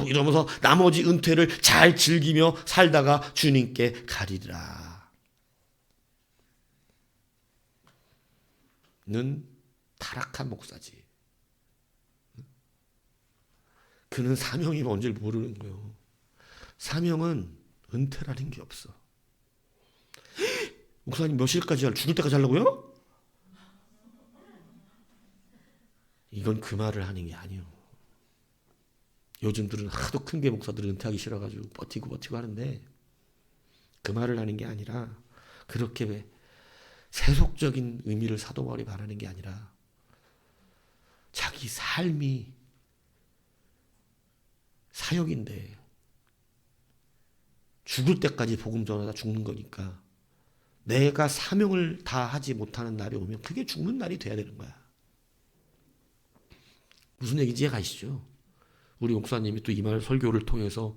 이러면서 나머지 은퇴를 잘 즐기며 살다가 주님께 가리리라. 는 타락한 목사지. 그는 사명이 뭔지를 모르는 거예요. 사명은 은퇴라는 게 없어. 목사님 몇 시까지 죽을 때까지 하려고요? 이건 그 말을 하는 게 아니에요. 요즘들은 하도 큰 게 목사들은 은퇴하기 싫어가지고 버티고 하는데 그 말을 하는 게 아니라 그렇게 세속적인 의미를 사도 바울이 말하는 게 아니라 자기 삶이 사역인데 죽을 때까지 복음 전하다 죽는 거니까 내가 사명을 다 하지 못하는 날이 오면 그게 죽는 날이 돼야 되는 거야. 무슨 얘기인지 이해가시죠? 우리 목사님이 또 이 말 설교를 통해서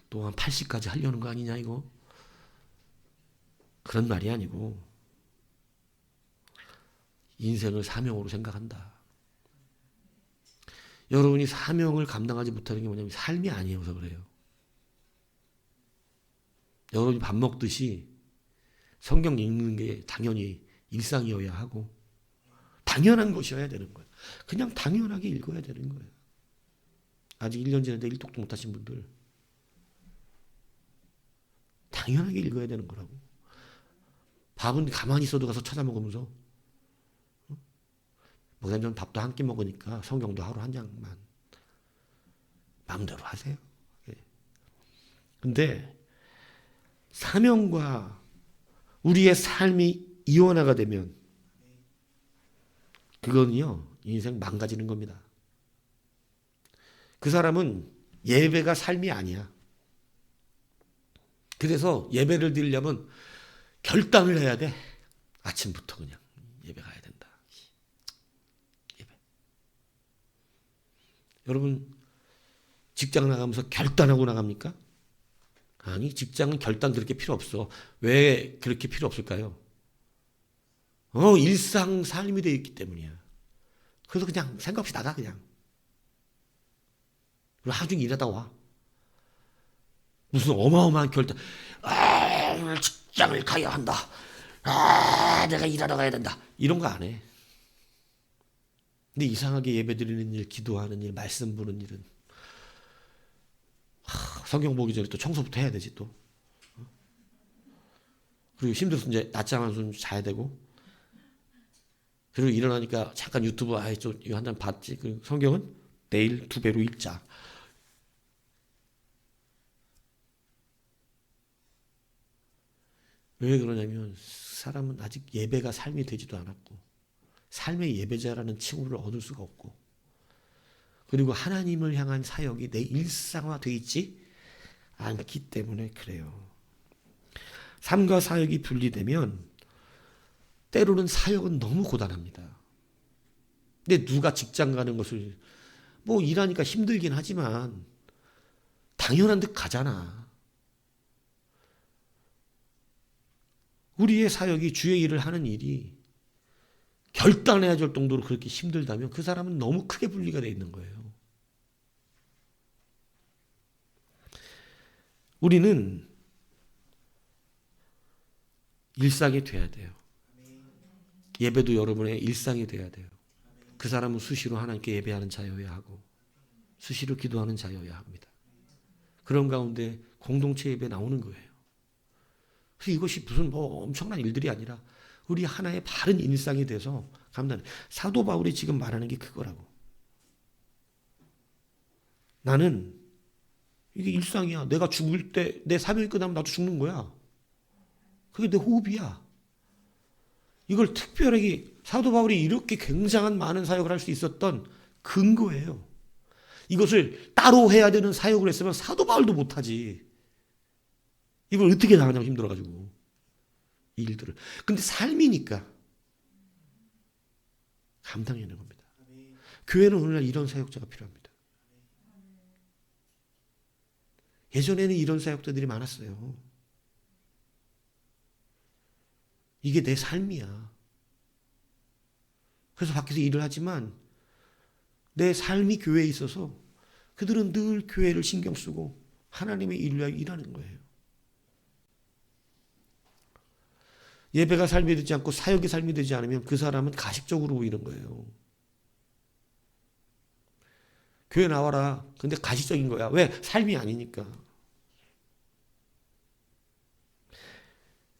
또 한 80까지 하려는 거 아니냐 이거? 그런 말이 아니고 인생을 사명으로 생각한다. 여러분이 사명을 감당하지 못하는 게 뭐냐면 삶이 아니어서 그래요. 여러분이 밥 먹듯이 성경 읽는 게 당연히 일상이어야 하고 당연한 것이어야 되는 거예요. 그냥 당연하게 읽어야 되는 거예요. 아직 1년 지났는데 일독도 못하신 분들 당연하게 읽어야 되는 거라고. 밥은 가만히 있어도 가서 찾아 먹으면서 목사님 밥도 한 끼 먹으니까 성경도 하루 한 장만 마음대로 하세요. 근데 사명과 우리의 삶이 이원화가 되면 그건요 인생 망가지는 겁니다. 그 사람은 예배가 삶이 아니야. 그래서 예배를 드리려면 결단을 해야 돼. 아침부터 그냥 예배 가야 된다. 예배. 여러분 직장 나가면서 결단하고 나갑니까? 아니, 직장은 결단 그렇게 필요 없어. 왜 그렇게 필요 없을까요? 일상 삶이 되어 있기 때문이야. 그래서 그냥 생각 없이 나가 그냥. 그리고 하루 종일 일하다 와. 무슨 어마어마한 결단. 직장을 가야 한다. 내가 일하러 가야 된다. 이런 거 안 해. 근데 이상하게 예배드리는 일, 기도하는 일, 말씀 보는 일은 성경 보기 전에 또 청소부터 해야 되지 또. 그리고 힘들어서 이제 낮잠 한숨 자야 되고, 그리고 일어나니까 잠깐 유튜브 좀 이거 한 잔 봤지. 그 성경은 내일 2배로 읽자. 왜 그러냐면 사람은 아직 예배가 삶이 되지도 않았고, 삶의 예배자라는 칭호를 얻을 수가 없고, 그리고 하나님을 향한 사역이 내 일상화되어 있지 않기 때문에 그래요. 삶과 사역이 분리되면 때로는 사역은 너무 고단합니다. 근데 누가 직장 가는 것을 뭐 일하니까 힘들긴 하지만 당연한 듯 가잖아. 우리의 사역이 주의 일을 하는 일이 결단해야 될 정도로 그렇게 힘들다면 그 사람은 너무 크게 분리가 되어 있는 거예요. 우리는 일상이 돼야 돼요. 예배도 여러분의 일상이 돼야 돼요. 그 사람은 수시로 하나님께 예배하는 자여야 하고 수시로 기도하는 자여야 합니다. 그런 가운데 공동체 예배 나오는 거예요. 그래서 이것이 무슨 뭐 엄청난 일들이 아니라 우리 하나의 바른 일상이 돼서 감당. 사도 바울이 지금 말하는 게 그거라고. 나는 이게 일상이야. 내가 죽을 때 내 사명이 끝나면 나도 죽는 거야. 그게 내 호흡이야. 이걸 특별하게 사도 바울이 이렇게 굉장한 많은 사역을 할 수 있었던 근거예요. 이것을 따로 해야 되는 사역을 했으면 사도 바울도 못하지. 이걸 어떻게 나가냐고 힘들어가지고 이 일들을. 근데 삶이니까 감당해내는 겁니다. 교회는 오늘날 이런 사역자가 필요합니다. 예전에는 이런 사역자들이 많았어요. 이게 내 삶이야. 그래서 밖에서 일을 하지만 내 삶이 교회에 있어서 그들은 늘 교회를 신경 쓰고 하나님의 일을 위하여 일하는 거예요. 예배가 삶이 되지 않고 사역이 삶이 되지 않으면 그 사람은 가식적으로 보이는 거예요. 교회 나와라. 근데 가식적인 거야. 왜? 삶이 아니니까.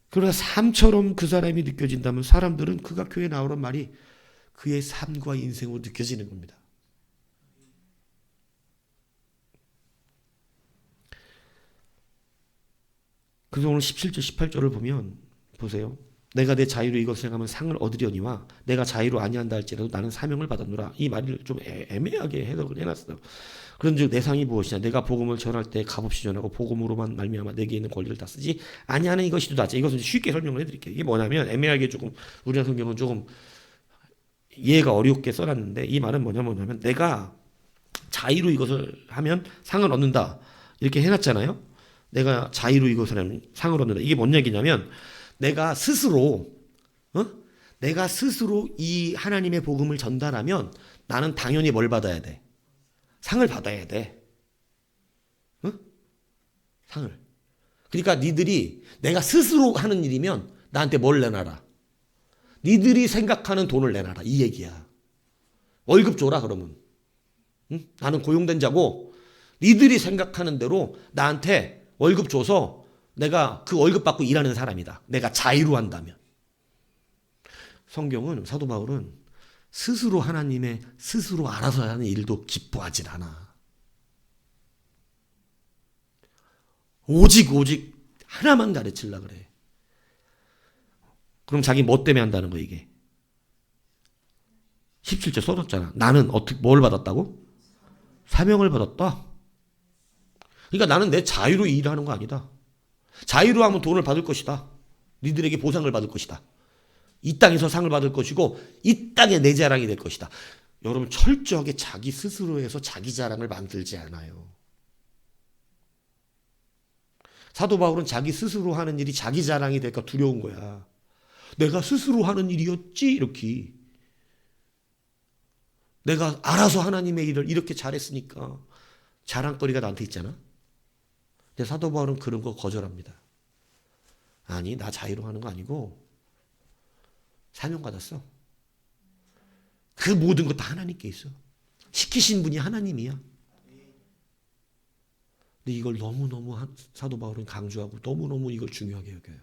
그러나 삶처럼 그 사람이 느껴진다면 사람들은 그가 교회 나오란 말이 그의 삶과 인생으로 느껴지는 겁니다. 그래서 오늘 17절 18절을 보면 보세요. 내가 내 자유로 이것을 행하면 상을 얻으려니와 내가 자유로 아니한다 할지라도 나는 사명을 받았노라. 이 말을 좀 애매하게 해석을 해놨어요. 그런즉 내 상이 무엇이냐? 내가 복음을 전할 때 값없이 전하고 복음으로만 말미암아 내게 있는 권리를 다 쓰지 아니하는 이것이 도다. 이것은 쉽게 설명을 해드릴게요. 이게 뭐냐면 애매하게 조금 우리나라 성경은 조금 이해가 어렵게 써놨는데 이 말은 뭐냐면 내가 자유로 이것을 하면 상을 얻는다 이렇게 해놨잖아요. 내가 자유로 이것을 하면 상을 얻는다. 이게 뭔 얘기냐면 내가 스스로 이 하나님의 복음을 전달하면 나는 당연히 뭘 받아야 돼? 상을 받아야 돼. 상을. 그러니까 니들이 내가 스스로 하는 일이면 나한테 뭘 내놔라. 니들이 생각하는 돈을 내놔라. 이 얘기야. 월급 줘라 그러면. 나는 고용된 자고 니들이 생각하는 대로 나한테 월급 줘서 내가 그 월급 받고 일하는 사람이다. 내가 자유로 한다면. 성경은 사도 바울은 스스로 하나님의 스스로 알아서 하는 일도 기뻐하질 않아. 오직 하나만 가르치려고 그래. 그럼 자기 뭐 때문에 한다는 거야 이게. 17절 써줬잖아. 나는 뭘 받았다고? 사명을 받았다. 그러니까 나는 내 자유로 일하는 거 아니다. 자유로 하면 돈을 받을 것이다. 니들에게 보상을 받을 것이다. 이 땅에서 상을 받을 것이고 이 땅에 내 자랑이 될 것이다. 여러분 철저하게 자기 스스로 해서 자기 자랑을 만들지 않아요. 사도 바울은 자기 스스로 하는 일이 자기 자랑이 될까 두려운 거야. 내가 스스로 하는 일이었지 이렇게. 내가 알아서 하나님의 일을 이렇게 잘했으니까 자랑거리가 나한테 있잖아. 근데 사도 바울은 그런 거 거절합니다. 아니, 나 자유로 하는 거 아니고 사명 받았어. 그 모든 것 다 하나님께 있어. 시키신 분이 하나님이야. 근데 이걸 너무너무 사도 바울은 강조하고 너무너무 이걸 중요하게 여겨요.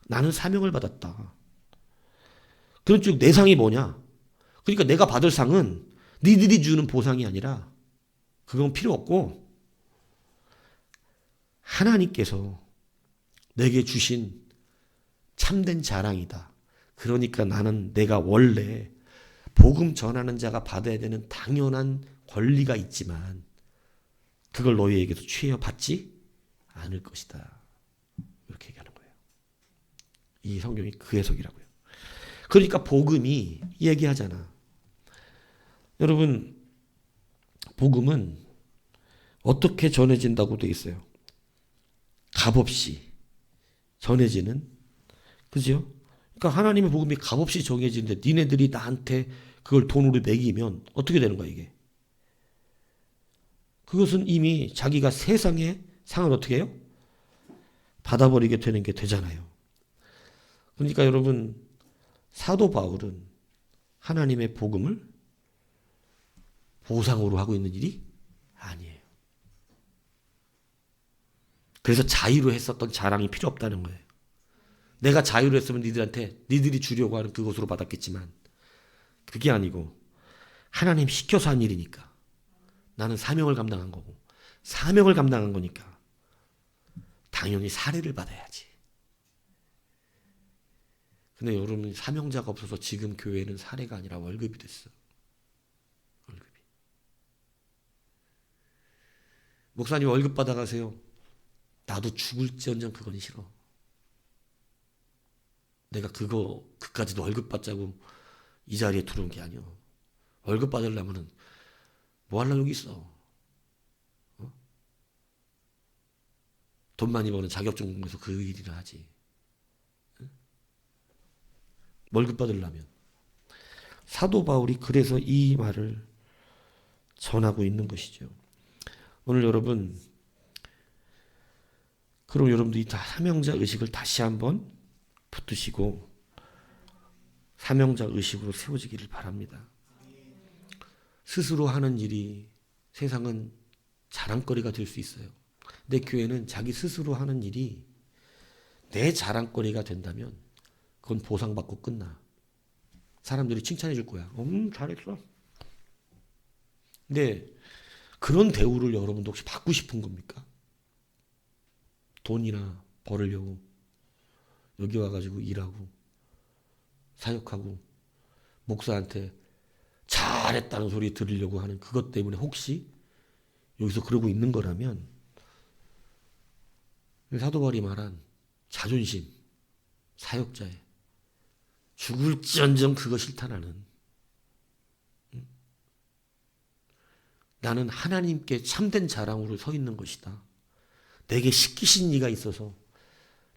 나는 사명을 받았다. 그런 즉 내 상이 뭐냐? 그러니까 내가 받을 상은 니들이 주는 보상이 아니라 그건 필요 없고 하나님께서 내게 주신 참된 자랑이다. 그러니까 나는 내가 원래 복음 전하는 자가 받아야 되는 당연한 권리가 있지만 그걸 너희에게서 취해받지 않을 것이다. 이렇게 얘기하는 거예요. 이 성경이 그 해석이라고요. 그러니까 복음이 얘기하잖아. 여러분, 복음은 어떻게 전해진다고 돼 있어요? 값없이 전해지는, 그죠? 그러니까 하나님의 복음이 값없이 정해지는데 니네들이 나한테 그걸 돈으로 매기면 어떻게 되는 거야 이게? 그것은 이미 자기가 세상의 상을 어떻게 해요? 받아버리게 되는 게 되잖아요. 그러니까 여러분, 사도 바울은 하나님의 복음을 보상으로 하고 있는 일이 아니에요. 그래서 자유로 했었던 자랑이 필요 없다는 거예요. 내가 자유로 했으면 니들이 주려고 하는 그것으로 받았겠지만 그게 아니고 하나님 시켜서 한 일이니까 나는 사명을 감당한 거고 사명을 감당한 거니까 당연히 사례를 받아야지. 근데 여러분, 사명자가 없어서 지금 교회는 사례가 아니라 월급이 됐어. 월급이. 목사님 월급 받아가세요. 나도 죽을지언정 그건 싫어. 내가 그까지도 월급 받자고 이 자리에 들어온 게 아니야. 월급 받으려면은 뭐 하려고 여기 있어? 어? 돈 많이 버는 자격증 공부해서 그 일이나 하지. 응? 월급 받으려면. 사도 바울이 그래서 이 말을 전하고 있는 것이죠. 오늘 여러분, 그럼 여러분들이 다 사명자 의식을 다시 한번 붙드시고 사명자 의식으로 세워지기를 바랍니다. 스스로 하는 일이 세상은 자랑거리가 될 수 있어요. 근데 교회는 자기 스스로 하는 일이 내 자랑거리가 된다면 그건 보상받고 끝나. 사람들이 칭찬해 줄 거야. 잘했어. 근데 그런 대우를 여러분도 혹시 받고 싶은 겁니까? 돈이나 벌으려고 여기 와가지고 일하고 사역하고 목사한테 잘했다는 소리 들으려고 하는 그것 때문에 혹시 여기서 그러고 있는 거라면 사도 바울이 말한 자존심, 사역자의 죽을지언정 그거 싫다 나는. 나는 하나님께 참된 자랑으로 서 있는 것이다. 내게 시키신 이가 있어서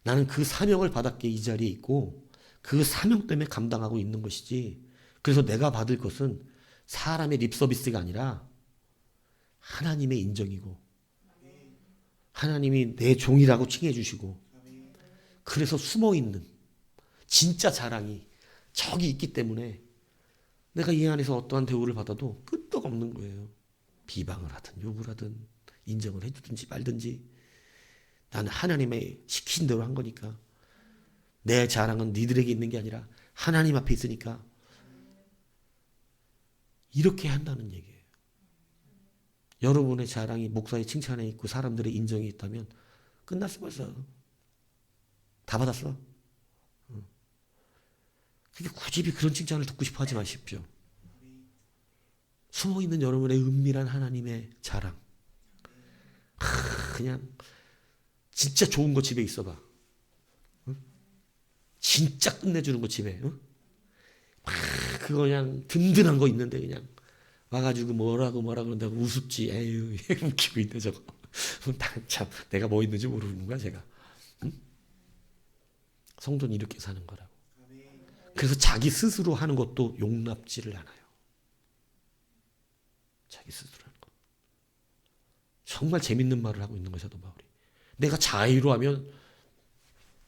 나는 그 사명을 받았기에 이 자리에 있고 그 사명 때문에 감당하고 있는 것이지. 그래서 내가 받을 것은 사람의 립서비스가 아니라 하나님의 인정이고 하나님이 내 종이라고 칭해 주시고 그래서 숨어있는 진짜 자랑이 저기 있기 때문에 내가 이 안에서 어떠한 대우를 받아도 끄떡 없는 거예요. 비방을 하든 욕을 하든 인정을 해주든지 말든지 나는 하나님의 시키신 대로 한 거니까 내 자랑은 니들에게 있는 게 아니라 하나님 앞에 있으니까 이렇게 한다는 얘기예요. 여러분의 자랑이 목사의 칭찬에 있고 사람들의 인정이 있다면 끝났어 벌써. 다 받았어. 그러니까 굳이 그런 칭찬을 듣고 싶어 하지 마십시오. 숨어있는 여러분의 은밀한 하나님의 자랑. 그냥 진짜 좋은 거 집에 있어봐. 응? 진짜 끝내주는 거 집에. 응? 그거 그냥 든든한 거 있는데 그냥 와가지고 뭐라고 그런다고 우습지. 에휴 웃기고 있네 저거. 참 내가 뭐 있는지 모르는 거야 제가. 응? 성도는 이렇게 사는 거라고. 그래서 자기 스스로 하는 것도 용납지를 않아요. 자기 스스로 하는 것. 정말 재밌는 말을 하고 있는 거죠, 사도 바울이. 내가 자유로 하면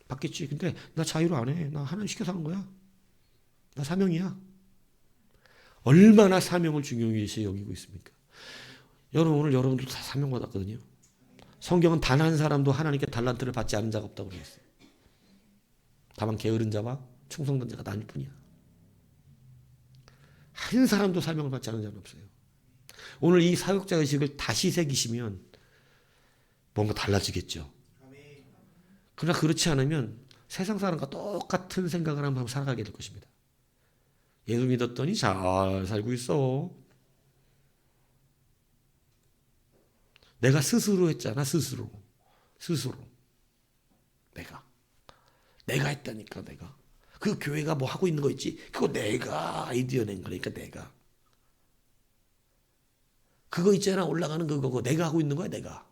받겠지. 근데 나 자유로 안 해. 나 하나님 시켜서 하는 거야. 나 사명이야. 얼마나 사명을 중요시 여기고 있습니까? 여러분 오늘 여러분도 다 사명 받았거든요. 성경은 단 한 사람도 하나님께 달란트를 받지 않은 자가 없다고 그랬어요. 다만 게으른 자와 충성된 자가 나뉠 뿐이야. 한 사람도 사명을 받지 않은 자는 없어요. 오늘 이 사역자 의식을 다시 새기시면 뭔가 달라지겠죠. 그러나 그렇지 않으면 세상 사람과 똑같은 생각을 한번 살아가게 될 것입니다. 예수 믿었더니 잘 살고 있어. 내가 스스로 했잖아. 스스로. 내가 했다니까. 내가. 그 교회가 뭐 하고 있는 거 있지? 그거 내가 아이디어 낸 거니까 내가. 그거 있잖아. 올라가는 그거 내가 하고 있는 거야. 내가.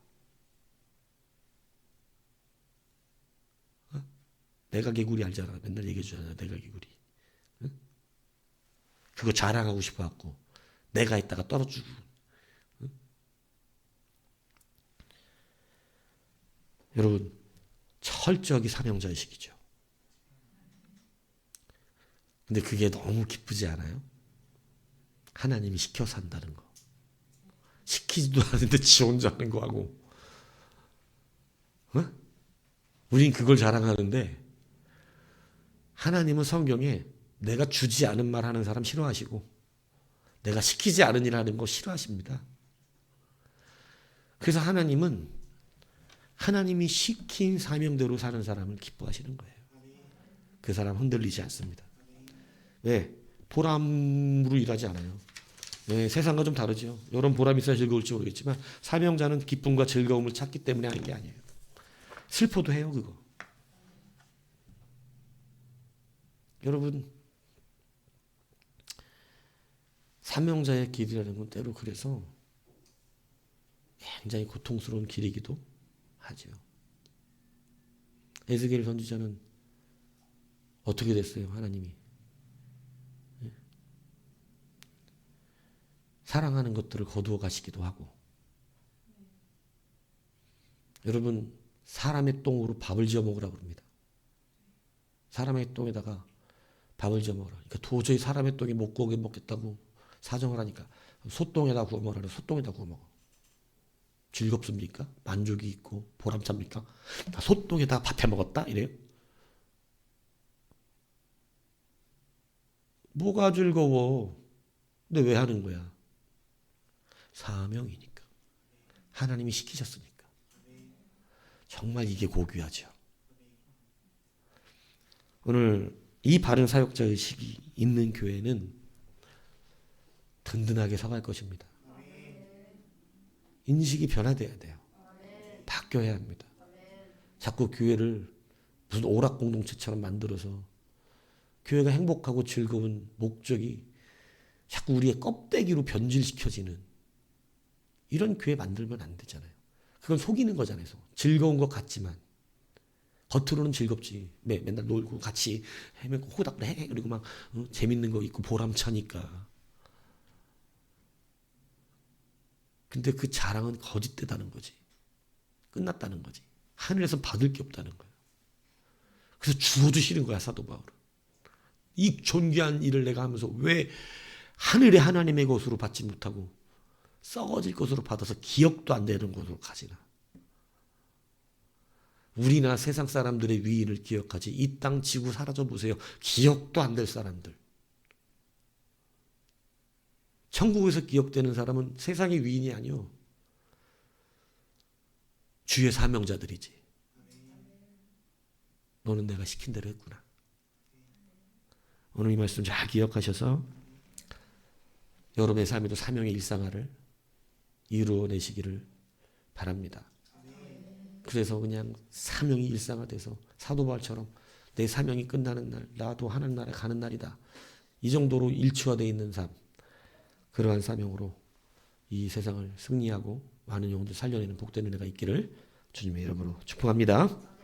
내가 개구리 알잖아. 맨날 얘기해 주잖아. 내가 개구리. 응? 그거 자랑하고 싶어 갖고 내가 했다가 떨어지고. 응? 여러분 철저하게 사명자의식이죠. 근데 그게 너무 기쁘지 않아요? 하나님이 시켜서 한다는 거. 시키지도 않는데 지 혼자 하는 거 하고. 어? 우린 그걸 자랑하는데 하나님은 성경에 내가 주지 않은 말 하는 사람 싫어하시고 내가 시키지 않은 일 하는 거 싫어하십니다. 그래서 하나님은 하나님이 시킨 사명대로 사는 사람을 기뻐하시는 거예요. 그 사람 흔들리지 않습니다. 왜? 보람으로 일하지 않아요. 네, 세상과 좀 다르죠. 여러분 보람 있어야 즐거울지 모르겠지만 사명자는 기쁨과 즐거움을 찾기 때문에 하는 게 아니에요. 슬퍼도 해요 그거. 여러분 사명자의 길이라는 건 때로 그래서 굉장히 고통스러운 길이기도 하죠. 에스겔 선지자는 어떻게 됐어요? 하나님이 사랑하는 것들을 거두어 가시기도 하고. 여러분 사람의 똥으로 밥을 지어 먹으라고 합니다. 사람의 똥에다가 밥을 지어 먹으라. 그러니까 도저히 사람의 똥이 못 구워 먹겠다고 사정을 하니까 소똥에다 구워 먹으라. 소똥에다 구워 먹어. 즐겁습니까? 만족이 있고 보람찹니까? 소똥에다 밥 해 먹었다? 이래요? 뭐가 즐거워? 근데 왜 하는 거야? 사명이니까. 하나님이 시키셨으니까. 정말 이게 고귀하죠. 오늘 이 바른 사역자 의식이 있는 교회는 든든하게 서갈 것입니다. 인식이 변화돼야 돼요. 바뀌어야 합니다. 자꾸 교회를 무슨 오락 공동체처럼 만들어서 교회가 행복하고 즐거운 목적이 자꾸 우리의 껍데기로 변질시켜지는 이런 교회 만들면 안 되잖아요. 그건 속이는 거잖아요. 즐거운 것 같지만 겉으로는 즐겁지. 맨날 놀고 같이 헤매고 호닥 해. 그리고 막 재밌는 거 있고 보람차니까. 근데 그 자랑은 거짓되다는 거지. 끝났다는 거지. 하늘에서 받을 게 없다는 거예요. 그래서 죽어도 싫은 거야 사도 바울은. 이 존귀한 일을 내가 하면서 왜 하늘의 하나님의 것으로 받지 못하고 썩어질 것으로 받아서 기억도 안 되는 것으로 가지나. 우리나 세상 사람들의 위인을 기억하지 이 땅 지구 사라져 보세요. 기억도 안 될 사람들. 천국에서 기억되는 사람은 세상의 위인이 아니요. 주의 사명자들이지. 너는 내가 시킨 대로 했구나. 오늘 이 말씀 잘 기억하셔서 여러분의 삶에도 사명의 일상화를 이루어내시기를 바랍니다. 그래서 그냥 사명이 일상화돼서 사도 바울처럼 내 사명이 끝나는 날 나도 하나님 나라에 가는 날이다. 이 정도로 일치화되어 있는 삶, 그러한 사명으로 이 세상을 승리하고 많은 영혼들 살려내는 복된 은혜가 있기를 주님의 이름으로 축복합니다.